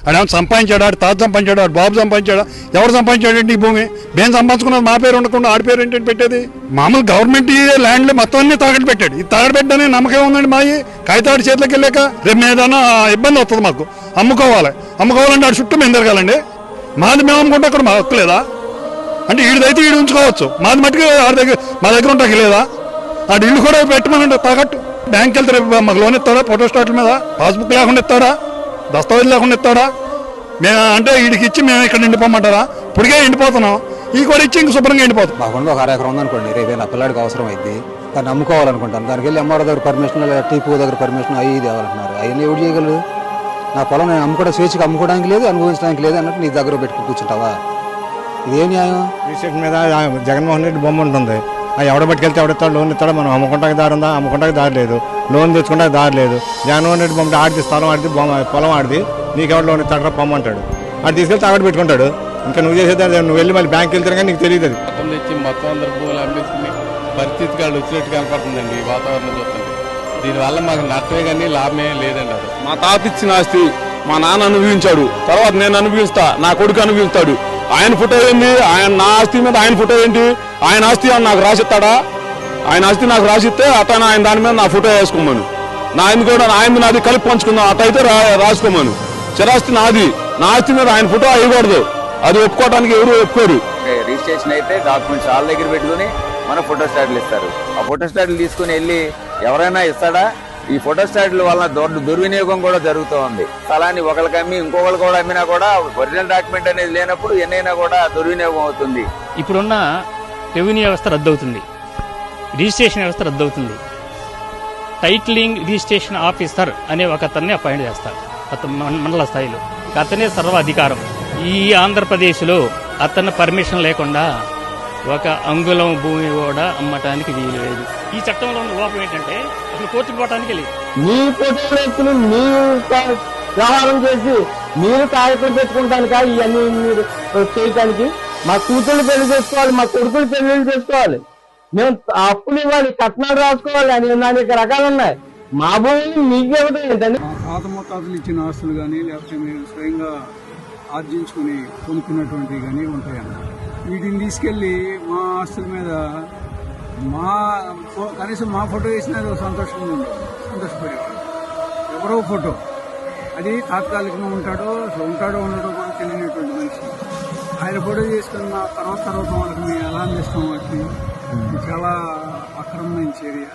ఆడేమో సంపాదించాడు, ఆడు తాత సంపాదించాడు, ఆడు బాబు సంపాదించాడు, ఎవరు సంపాదించాడంటే ఈ భూమి మేము సంపాదించుకున్నది మా పేరు ఉండకుండా ఆడి పేరు ఏంటంటే పెట్టేది. మామూలు గవర్నమెంట్ ల్యాండ్లో మొత్తం అన్ని తాగడి పెట్టాడు. ఇది తాగడి పెట్టడానికి నమ్మకం ఉందండి మాయి కాగితాడు చేతిలోకి వెళ్ళాక రేపు ఏదైనా ఇబ్బంది వస్తుంది మాకు. అమ్ముకోవాలంటే ఆడు చుట్టూ మేము తిరగాలండి. మాది మేము అమ్ముకుంటే అక్కడ మా హక్కు లేదా అంటే వీడిదైతే వీడు ఉంచుకోవచ్చు, మాది మట్టుకు మా దగ్గర ఉంటాకి లేదా. ఆడు ఇల్లు కూడా పెట్టమనండి తాకట్టు. బ్యాంక్ వెళ్తే రేపు మాకు లోన్ ఇస్తాడా, ఫోటో స్టాట్ల మీద పాస్బుక్ లేకుండా ఇస్తాడా, దస్తావేజ్ లేకుండా ఇస్తాడా. మేము అంటే వీడికి ఇచ్చి మేము ఇక్కడ ఎండిపోమంటారా? ఇప్పటికే ఎండిపోతున్నాం, ఈ కూడా ఇచ్చి ఇంక శుభ్రంగా ఎండిపోతాం. మాకుండా ఒక 1/2 ఎకరం ఉందనుకోండి, రేపు నా పిల్లాడికి అవసరం అయింది, దాన్ని అమ్ముకోవాలనుకుంటాను. దానికి వెళ్ళి ఎంఆర్ఓ దగ్గర పర్మిషన్, టీపీ దగ్గర పర్మిషన్ అవి తేవాలంటున్నారు. అవన్నీ ఎవరు చేయగలరు? నా పొలం నేను అమ్ముకోవడం స్వేచ్ఛగా అమ్ముకోవడానికి లేదు, అనుభవించడానికి లేదు అన్నట్టు నీ దగ్గర పెట్టుకుని కూర్చుంటావా? ఇదే న్యాయం? రిజిస్ట్రేషన్ మీద జగన్మోహన్ రెడ్డి బొమ్మ ఉంటుంది. ఎవడ పట్టుకెళ్తే ఎవడెత్తాడు, లోన్ ఇస్తాడు. మనం అమ్ముకుంటానికి దారి ఉందా? అమ్ముకుంటానికి దారి లేదు. లోన్ తెచ్చుకుంటానికి దారి లేదు. జగన్మోహన్ రెడ్డి బొమ్మ ఆడిది, స్థలం ఆడిది, పొలం ఆడిది, నీకెవరు లోన్ ఇస్తాడు పొమ్మంటాడు. ఆడు తీసుకెళ్తే తాగడి పెట్టుకుంటాడు. ఇంకా నువ్వు చేసేది నువ్వు వెళ్ళి మళ్ళీ బ్యాంక్ వెళ్తాను కానీ నీకు తెలియదు. అది మొత్తం తెచ్చి మొత్తం అందరు భూములు అమ్మేసుకుని పరిస్థితి వాళ్ళు వచ్చినట్టు కనపడుతుందండి ఈ వాతావరణం చూస్తుంది. దీనివల్ల మాకు నష్టమే కానీ లాభమే లేదండి. అది మా తాత ఇచ్చిన ఆస్తి మా నాన్న అనుభవించాడు, తర్వాత నేను అనుభవిస్తా, నా కొడుకు అనుభవిస్తాడు. ఆయన ఫోటో ఏంటి? ఆయన నా ఆస్తి మీద ఆయన ఫోటో ఏంటి? ఆయన ఆస్తి నాకు రాసిస్తాడా? ఆయన ఆస్తి నాకు రాసిస్తే అతను ఆయన దాని మీద నా ఫోటో వేసుకోమను. నా ఆయనది కూడా ఆయనది నాది కలిపి పంచుకుందాం, అట్టయితే రాసుకోమను. చిరాస్తి నాది, నా ఆస్తి మీద ఆయన ఫోటో వేయకూడదు. అది ఒప్పుకోవడానికి ఎవరు ఒప్పుకోరు. రిజిస్ట్రేషన్ అయితే డాక్యుమెంట్స్ వాళ్ళ దగ్గర పెట్టుకుని మన ఫోటో స్టాట్లు ఇస్తారు. ఆ ఫోటో స్టాట్లు తీసుకుని వెళ్ళి ఎవరైనా ఇస్తాడా? ఈ ఫోటో స్టాట్ల వలన దుర్వినియోగం కూడా జరుగుతూ ఉంది. స్థలాన్ని ఒకరికి అమ్మి ఇంకొకరు కూడా అమ్మినా కూడా ఒరిజినల్ డాక్యుమెంట్ అనేది లేనప్పుడు ఎన్నైనా కూడా దుర్వినియోగం అవుతుంది. ఇప్పుడున్న రెవెన్యూ వ్యవస్థ రద్దవుతుంది, రిజిస్ట్రేషన్ వ్యవస్థ రద్దవుతుంది. టైటిలింగ్ రిజిస్ట్రేషన్ ఆఫీసర్ అనే ఒక అతన్ని అపాయింట్ చేస్తారు మండల స్థాయిలో. అతనే సర్వాధికారం. ఈ ఆంధ్రప్రదేశ్లో అతని పర్మిషన్ లేకుండా ఒక అంగుళం భూమి కూడా అమ్మటానికి వీలు లేదు. ఈ చట్టంలో ఉన్న లోపం ఏంటంటే అసలు కోర్టుకు పోవటానికి లేదు. మీ ఫోటోలు మీరు వ్యవహారం చేసి మీరు కాగితం పెట్టుకుంటానికా ఇవన్నీ మీరు చేయటానికి? మా కూతుళ్ళు పెళ్లి చేసుకోవాలి, మా కొడుకులు పెళ్లిళ్ళు చేసుకోవాలి, మేము అప్పులు ఇవ్వాలి, కట్నాలు రాసుకోవాలి అని అనేక రకాలు ఉన్నాయి. మా భూమిని మీకు ఇవ్వడం ఏంటండి? పాత ముత్తాతలు ఇచ్చిన ఆస్తులు కానీ లేకపోతే మేము స్వయంగా ఆర్జించుకుని కొనుక్కున్నటువంటివి కానీ ఉంటాయన్న. వీటిని తీసుకెళ్ళి మా ఆస్తుల మీద కనీసం మా ఫోటో వేసినా సంతోషంగా ఉండదు, సంతోషపడేవాడు. ఎవరో ఫోటో అది తాత్కాలికంగా ఉంటాడో ఉండడో కూడా తెలియనటువంటి మనిషి ఆయన ఫోటో చేసుకున్న తర్వాత వాళ్ళకి మేము ఎలా అందిస్తాం? వాటిని చాలా అక్రమమైన చర్య.